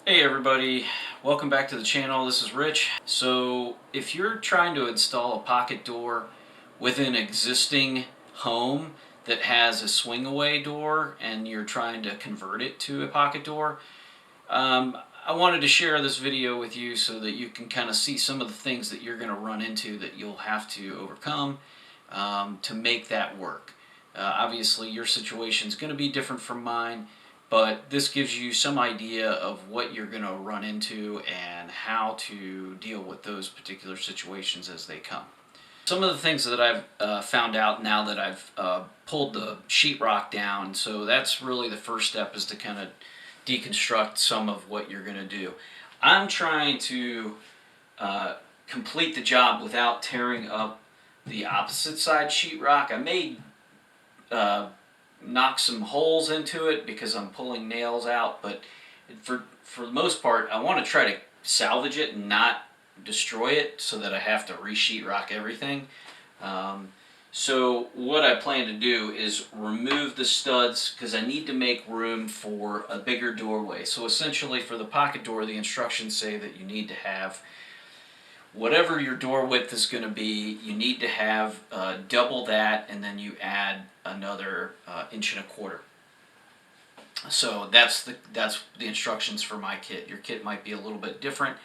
Hey everybody, welcome back to the channel. This is Rich. So if you're trying to install a pocket door with an existing home that has a swing away door and you're trying to convert it to a pocket door, I wanted to share this video with you so that you can kind of see some of the things that you're going to run into that you'll have to overcome to make that work. Obviously your situation is going to be different from mine, but this gives you some idea of what you're going to run into and how to deal with those particular situations as they come. Some of the things that I've found out now that I've pulled the sheetrock down, so that's really the first step, is to kind of deconstruct some of what you're going to do. I'm trying to complete the job without tearing up the opposite side sheetrock. I may knock some holes into it because I'm pulling nails out, but for the most part I want to try to salvage it and not destroy it so that I have to re-sheetrock everything. So what I plan to do is remove the studs because I need to make room for a bigger doorway. So essentially for the pocket door, the instructions say that you need to have whatever your door width is going to be, you need to have double that, and then you add another 1.25 inches. So that's the instructions for my kit. Your kit might be a little bit different.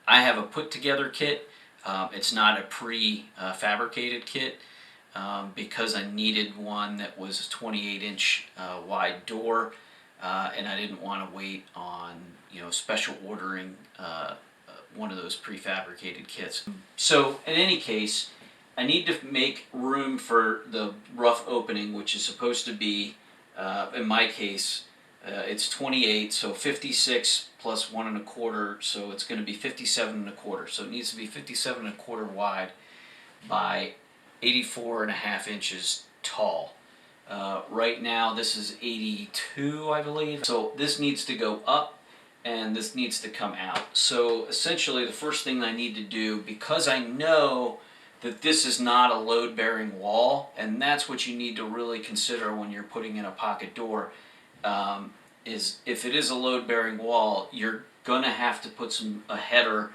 I have a put together kit. It's not a pre-fabricated kit because I needed one that was a 28-inch wide door, and I didn't want to wait on special ordering one of those prefabricated kits. So in any case, I need to make room for the rough opening, which is supposed to be, in my case, it's 28, so 56 plus 1.25, so it's going to be 57.25. So it needs to be 57.25 wide by 84.5 inches tall. Right now this is 82, I believe. So this needs to go up and this needs to come out. So essentially the first thing I need to do, because I know that this is not a load-bearing wall, and that's what you need to really consider when you're putting in a pocket door, is if it is a load-bearing wall, you're gonna have to put a header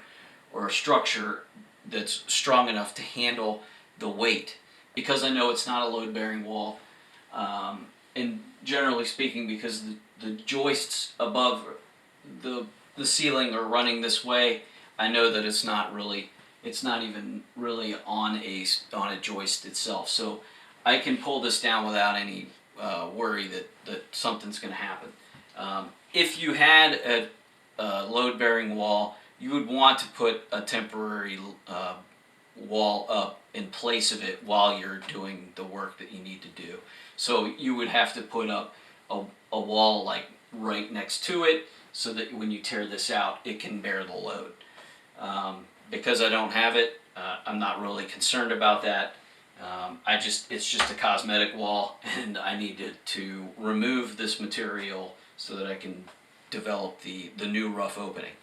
or a structure that's strong enough to handle the weight. Because I know it's not a load-bearing wall, and generally speaking, because the joists above the ceiling are running this way, I know that it's not even really on a joist itself. So I can pull this down without any worry that something's going to happen. If you had a load-bearing wall, you would want to put a temporary wall up in place of it while you're doing the work that you need to do. So you would have to put up a wall like right next to it so that when you tear this out, it can bear the load. Because I don't have it, I'm not really concerned about that. It's just a cosmetic wall, and I needed to remove this material so that I can develop the new rough opening.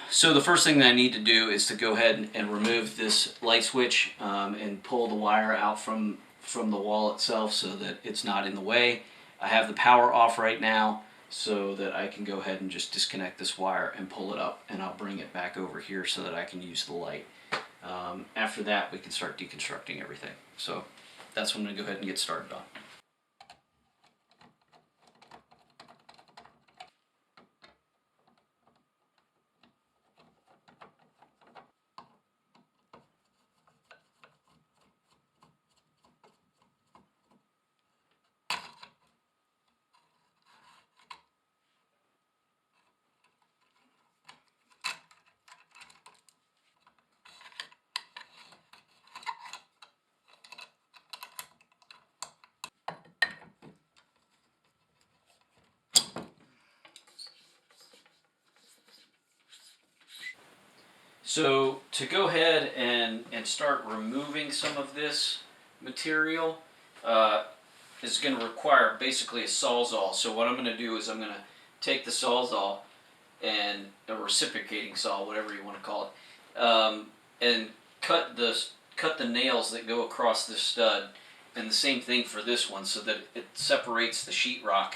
So the first thing that I need to do is to go ahead and remove this light switch and pull the wire out from the wall itself so that it's not in the way. I have the power off right now so that I can go ahead and just disconnect this wire and pull it up, and I'll bring it back over here so that I can use the light. After that, we can start deconstructing everything. So that's what I'm going to go ahead and get started on. So to go ahead and start removing some of this material is going to require basically a Sawzall. So what I'm going to do is I'm going to take the Sawzall and a reciprocating saw, whatever you want to call it, and cut the nails that go across this stud, and the same thing for this one, so that it separates the sheetrock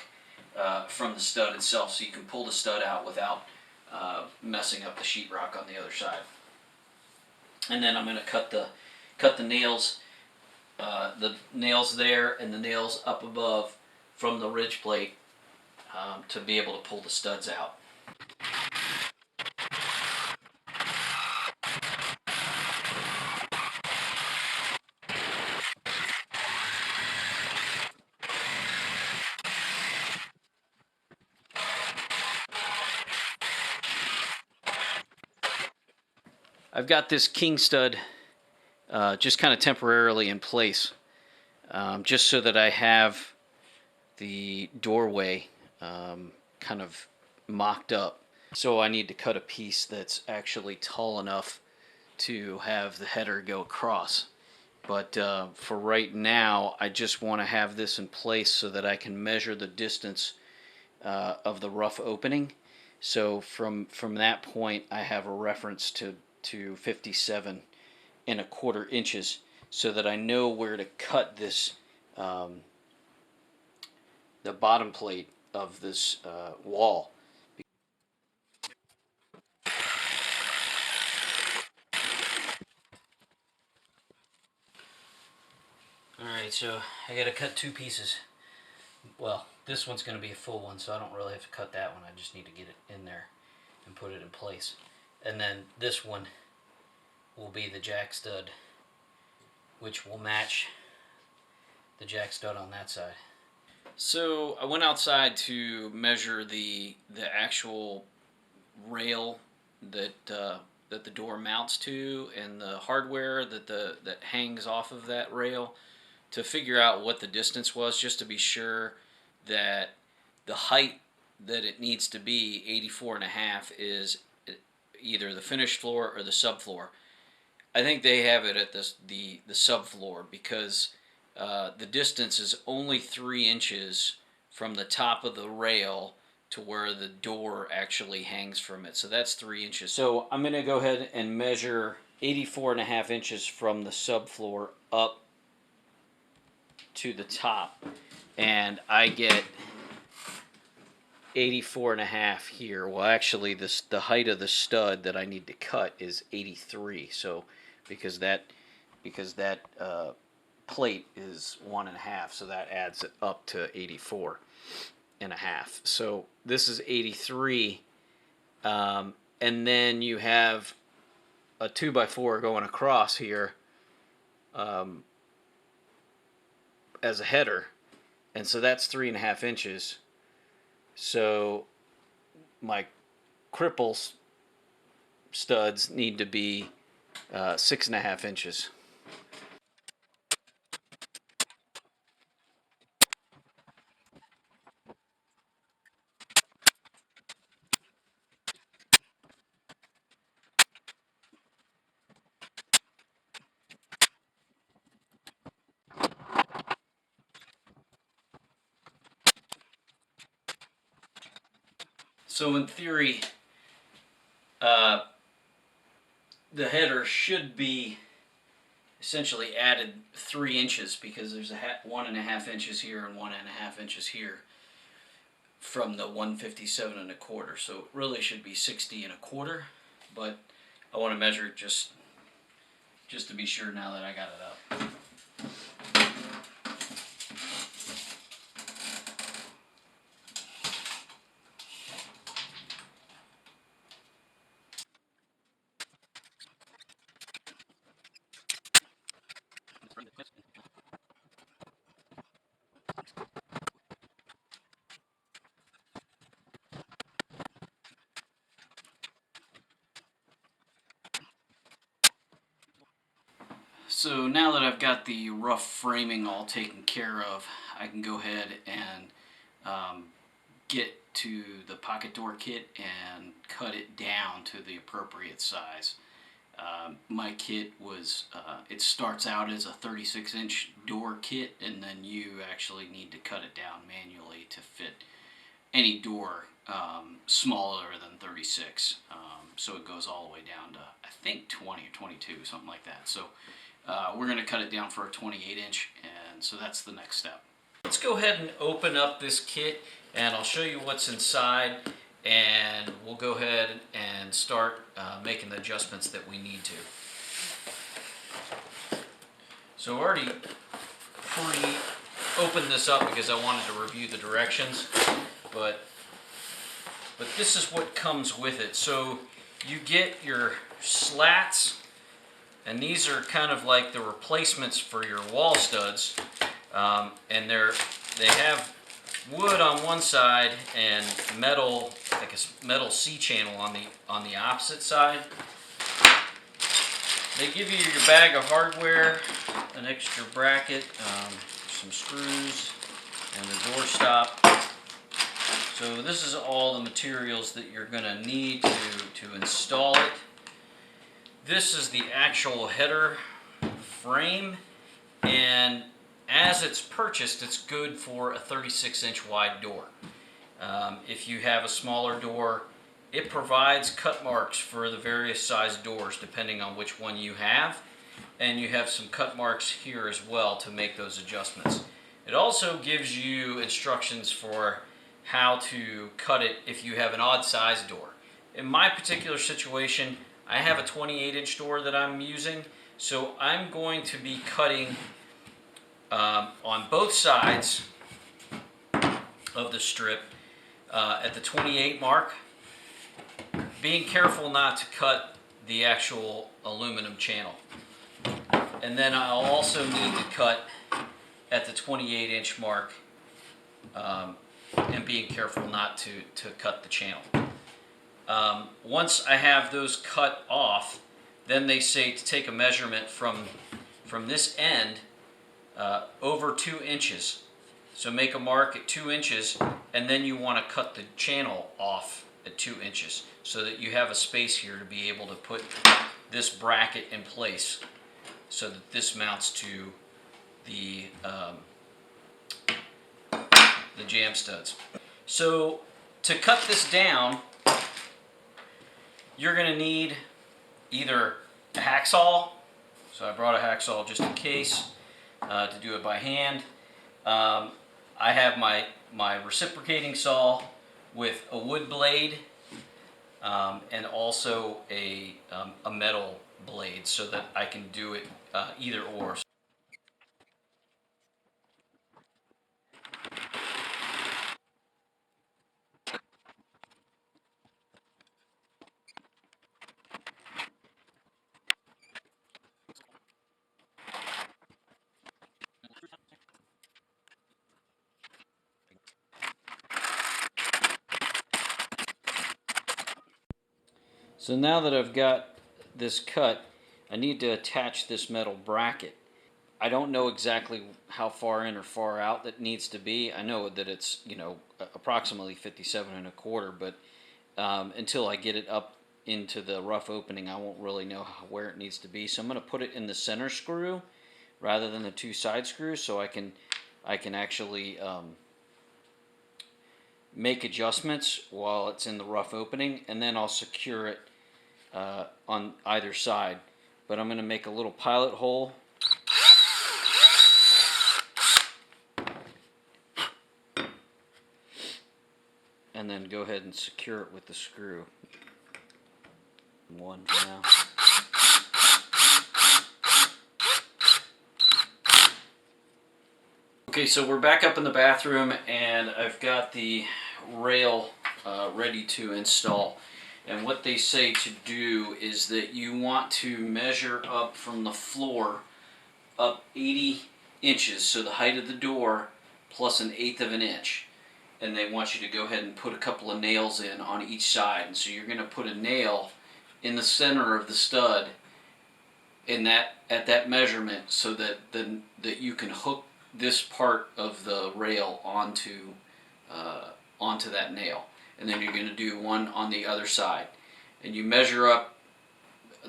from the stud itself, so you can pull the stud out without messing up the sheetrock on the other side. And then I'm going to cut the nails, the nails there and the nails up above from the ridge plate to be able to pull the studs out. I've got this king stud just kind of temporarily in place, just so that I have the doorway kind of mocked up. So I need to cut a piece that's actually tall enough to have the header go across. But for right now, I just want to have this in place so that I can measure the distance of the rough opening. So from that point, I have a reference to 57.25 inches, so that I know where to cut this, the bottom plate of this wall. Alright, so I gotta cut two pieces. Well, this one's gonna be a full one, so I don't really have to cut that one. I just need to get it in there and put it in place. And then this one will be the jack stud, which will match the jack stud on that side. So I went outside to measure the actual rail that that the door mounts to, and the hardware that hangs off of that rail, to figure out what the distance was, just to be sure that the height that it needs to be, 84.5, is either the finished floor or the subfloor. I think they have it at the subfloor, because the distance is only 3 inches from the top of the rail to where the door actually hangs from it. So that's 3 inches. So I'm going to go ahead and measure 84.5 inches from the subfloor up to the top, and I get 84.5 here. Well, actually, the height of the stud that I need to cut is 83. So because that plate is 1.5, so that adds it up to 84.5. So this is 83, and then you have a 2x4 going across here as a header, and so that's 3.5 inches. So my cripple studs need to be 6.5 inches. So in theory, the header should be essentially added 3 inches, because there's 1.5 inches here and 1.5 inches here from the 157.25. So it really should be 60.25, but I want to measure it just to be sure now that I got it up. So now that I've got the rough framing all taken care of, I can go ahead and get to the pocket door kit and cut it down to the appropriate size. My kit was, it starts out as a 36-inch door kit, and then you actually need to cut it down manually to fit any door smaller than 36. So it goes all the way down to, I think, 20 or 22, something like that. So we're going to cut it down for a 28-inch, and so that's the next step. Let's go ahead and open up this kit, and I'll show you what's inside, and we'll go ahead and start making the adjustments that we need to. So I already pre-opened this up because I wanted to review the directions, but this is what comes with it. So you get your slats, and these are kind of like the replacements for your wall studs, and they have wood on one side and metal, like a metal C-channel on the opposite side. They give you your bag of hardware, an extra bracket, some screws, and the door stop. So this is all the materials that you're going to need to install it. This is the actual header frame, and as it's purchased, it's good for a 36-inch wide door. If you have a smaller door, it provides cut marks for the various size doors depending on which one you have, and you have some cut marks here as well to make those adjustments. It also gives you instructions for how to cut it if you have an odd size door. In my particular situation, I have a 28-inch door that I'm using, so I'm going to be cutting on both sides of the strip at the 28 mark, being careful not to cut the actual aluminum channel. And then I'll also need to cut at the 28-inch mark, and being careful not to cut the channel. Once I have those cut off, then they say to take a measurement from this end over 2 inches. So make a mark at 2 inches, and then you want to cut the channel off at 2 inches so that you have a space here to be able to put this bracket in place so that this mounts to the jam studs. So to cut this down, you're going to need either a hacksaw. So I brought a hacksaw just in case to do it by hand. I have my reciprocating saw with a wood blade and also a metal blade so that I can do it either or. So now that I've got this cut, I need to attach this metal bracket. I don't know exactly how far in or far out that needs to be. I know that it's, approximately 57 1/4, but until I get it up into the rough opening, I won't really know where it needs to be. So I'm going to put it in the center screw rather than the 2 side screws, so I can actually make adjustments while it's in the rough opening, and then I'll secure it on either side. But I'm going to make a little pilot hole and then go ahead and secure it with the screw. One for now. Okay, so we're back up in the bathroom, and I've got the rail ready to install. And what they say to do is that you want to measure up from the floor up 80 inches, so the height of the door plus 1/8 of an inch. And they want you to go ahead and put a couple of nails in on each side. And so you're going to put a nail in the center of the stud at that measurement, so that you can hook this part of the rail onto that nail. And then you're going to do one on the other side, and you measure up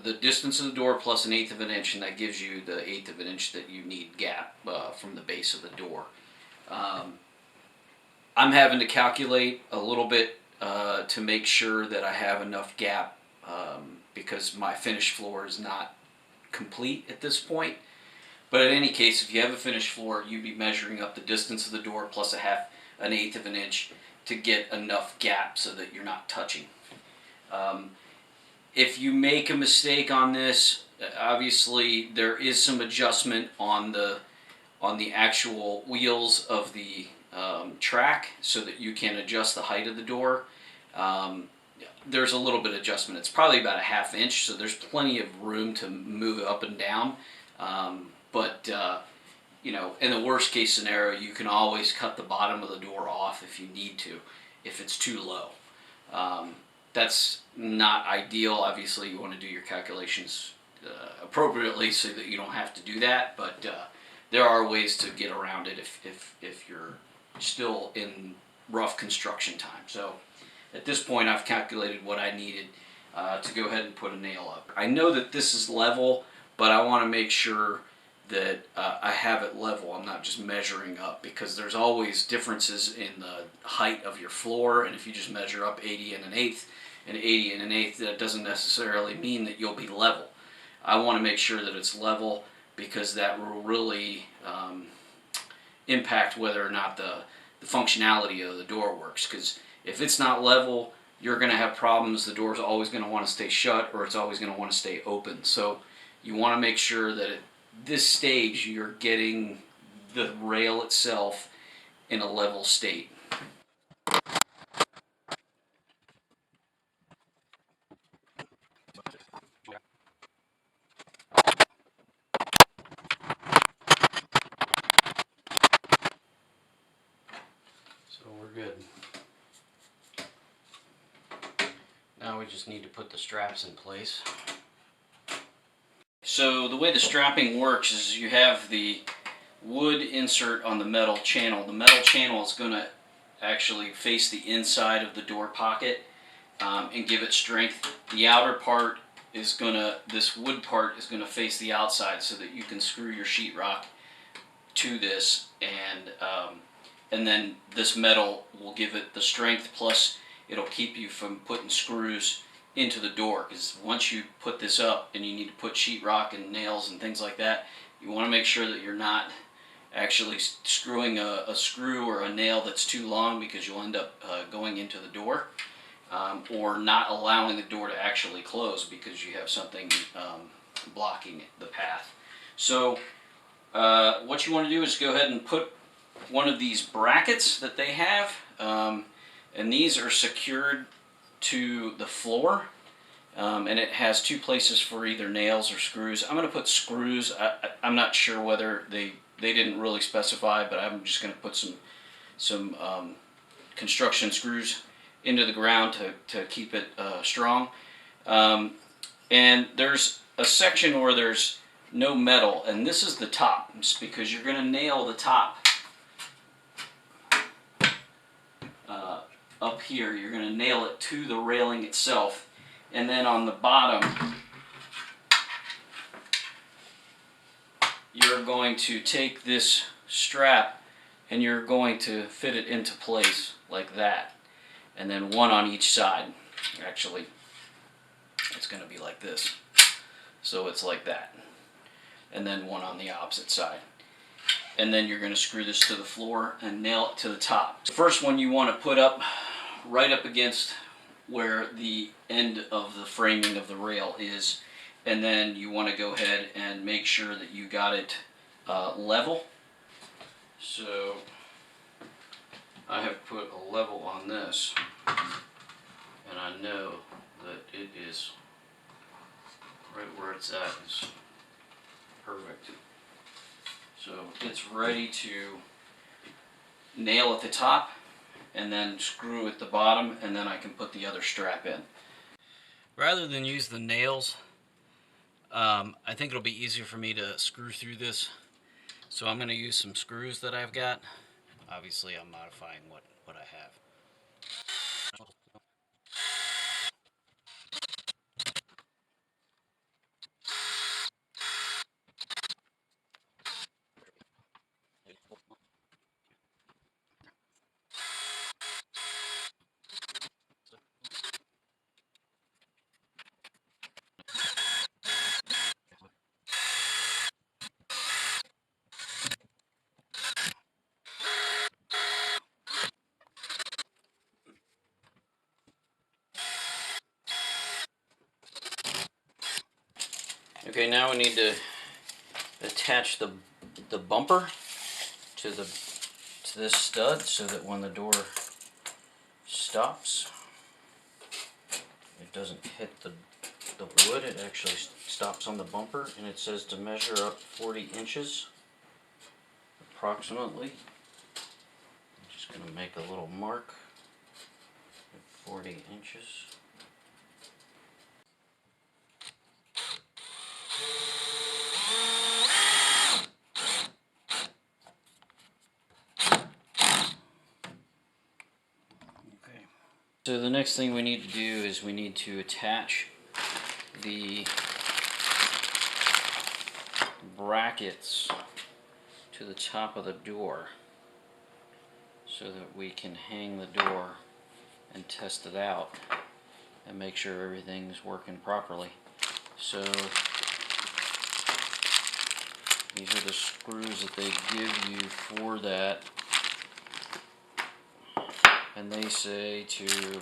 the distance of the door plus 1/8 of an inch, and that gives you the 1/8 of an inch that you need gap from the base of the door. I'm having to calculate a little bit to make sure that I have enough gap because my finished floor is not complete at this point. But in any case, if you have a finished floor, you'd be measuring up the distance of the door plus 1/8 of an inch, to get enough gap so that you're not touching. If you make a mistake on this, obviously there is some adjustment on the actual wheels of the track so that you can adjust the height of the door. Um, there's a little bit of adjustment. It's probably about a ½ inch, so there's plenty of room to move it up and down. But you know, in the worst case scenario, you can always cut the bottom of the door off if you need to, if it's too low. That's not ideal. Obviously, you want to do your calculations appropriately so that you don't have to do that, but there are ways to get around it if you're still in rough construction time. So at this point, I've calculated what I needed to go ahead and put a nail up. I know that this is level, but I want to make sure that I have it level. I'm not just measuring up, because there's always differences in the height of your floor, and if you just measure up 80 1/8 and 80 1/8, that doesn't necessarily mean that you'll be level. I want to make sure that it's level, because that will really impact whether or not the functionality of the door works. Because if it's not level, you're going to have problems. The door's always going to want to stay shut, or it's always going to want to stay open. So you want to make sure that at this stage you're getting the rail itself in a level state. So we're good. Now we just need to put the straps in place. So the way the strapping works is you have the wood insert on the metal channel. The metal channel is going to actually face the inside of the door pocket and give it strength. The outer part is this wood part is going to face the outside so that you can screw your sheetrock to this, and then this metal will give it the strength, plus it'll keep you from putting screws into the door, because once you put this up and you need to put sheetrock and nails and things like that, you want to make sure that you're not actually screwing a screw or a nail that's too long, because you'll end up going into the door, or not allowing the door to actually close because you have something blocking the path. So what you want to do is go ahead and put one of these brackets that they have, and these are secured to the floor, and it has two places for either nails or screws. I'm going to put screws. I'm not sure whether they didn't really specify, but I'm just going to put some construction screws into the ground to keep it strong. And there's a section where there's no metal, and this is the top. It's because you're going to nail the top up here. You're going to nail it to the railing itself, and then on the bottom you're going to take this strap and you're going to fit it into place like that, and then one on each side. Actually, it's going to be like this, so it's like that, and then one on the opposite side. And then you're going to screw this to the floor and nail it to the top. The first one you want to put up right up against where the end of the framing of the rail is, and then you want to go ahead and make sure that you got it level. So I have put a level on this, and I know that it is right where it's at is perfect. So it's ready to nail at the top and then screw at the bottom, and then I can put the other strap in. Rather than use the nails, I think it'll be easier for me to screw through this. So I'm going to use some screws that I've got. Obviously I'm modifying what I have. Okay, now we need to attach the bumper to this stud so that when the door stops, it doesn't hit the wood. It actually stops on the bumper, and it says to measure up 40 inches approximately. I'm just going to make a little mark at 40 inches. Okay. So the next thing we need to do is we need to attach the brackets to the top of the door so that we can hang the door and test it out and make sure everything's working properly. So these are the screws that they give you for that, and they say to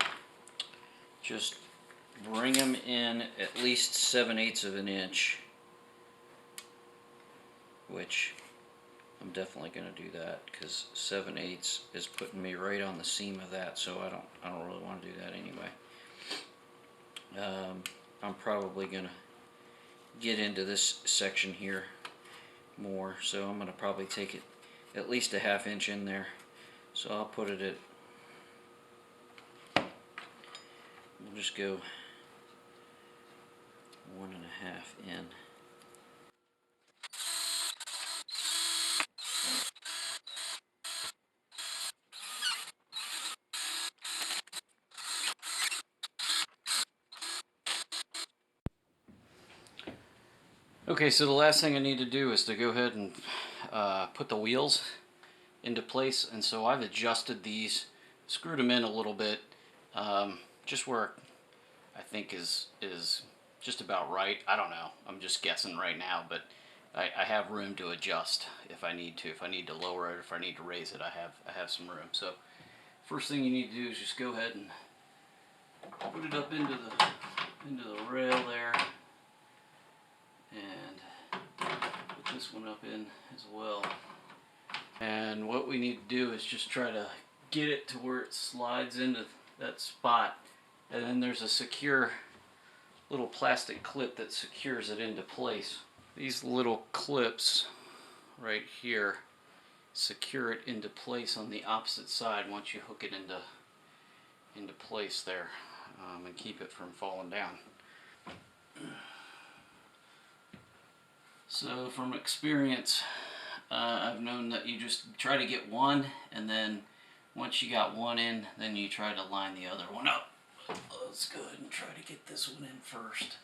just bring them in at least 7/8 of an inch, which I'm definitely going to do that because 7/8 is putting me right on the seam of that, so I don't really want to do that anyway. I'm probably going to get into this section here more, so I'm going to probably take it at least a 1/2 inch in there. So I'll put it at, we'll just go 1 1/2 in. Okay, so the last thing I need to do is to go ahead and put the wheels into place, and so I've adjusted these, screwed them in a little bit, just where I think is just about right. I don't know, I'm just guessing right now, but I have room to adjust if I need to. If I need to lower it, if I need to raise it, I have some room. So first thing you need to do is just go ahead and put it up into the rail there, and put this one up in as well. And what we need to do is just try to get it to where it slides into that spot, and then there's a secure little plastic clip that secures it into place. These little clips right here secure it into place on the opposite side once you hook it into place there, and keep it from falling down. So from experience, I've known that you just try to get one, and then once you got one in, then you try to line the other one up. Let's go ahead and try to get this one in first.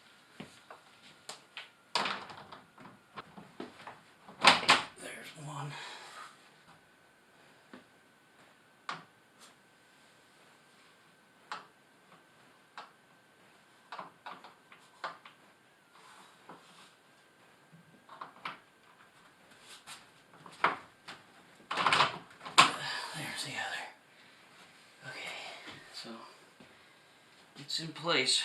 There's one. There's the other. Okay, so it's in place.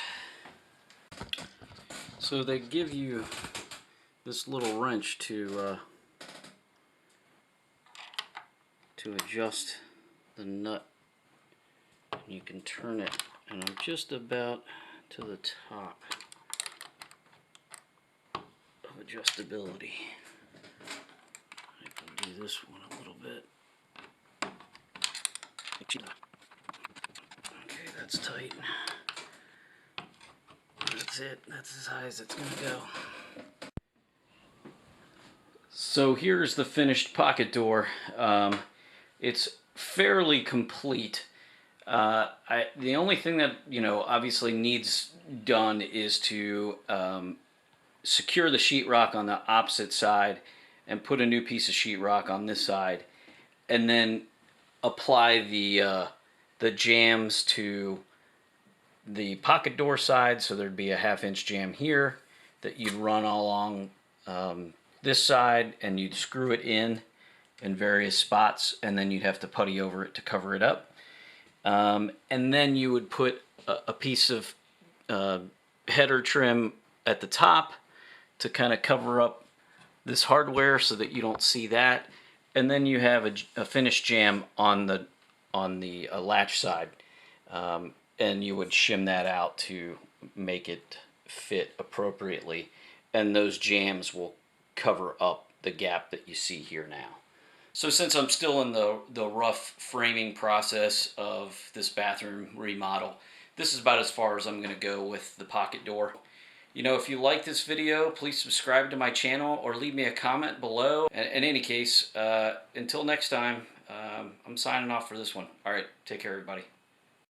So they give you this little wrench to adjust the nut. You can turn it, and I'm just about to the top of adjustability. I can do this one a little bit. Okay, that's tight. That's it. That's as high as it's going to go. So here's the finished pocket door. It's fairly complete. The only thing that, obviously needs done is to secure the sheetrock on the opposite side and put a new piece of sheetrock on this side, and then apply the jams to the pocket door side. So there'd be a 1/2 inch jam here that you'd run all along this side, and you'd screw it in various spots, and then you'd have to putty over it to cover it up. And then you would put a piece of header trim at the top to kind of cover up this hardware so that you don't see that. And then you have a finished jamb on the latch side, and you would shim that out to make it fit appropriately, and those jambs will cover up the gap that you see here now. So since I'm still in the rough framing process of this bathroom remodel, this is about as far as I'm going to go with the pocket door. You know, if you like this video, please subscribe to my channel or leave me a comment below. In any case, until next time, I'm signing off for this one. All right, take care, everybody.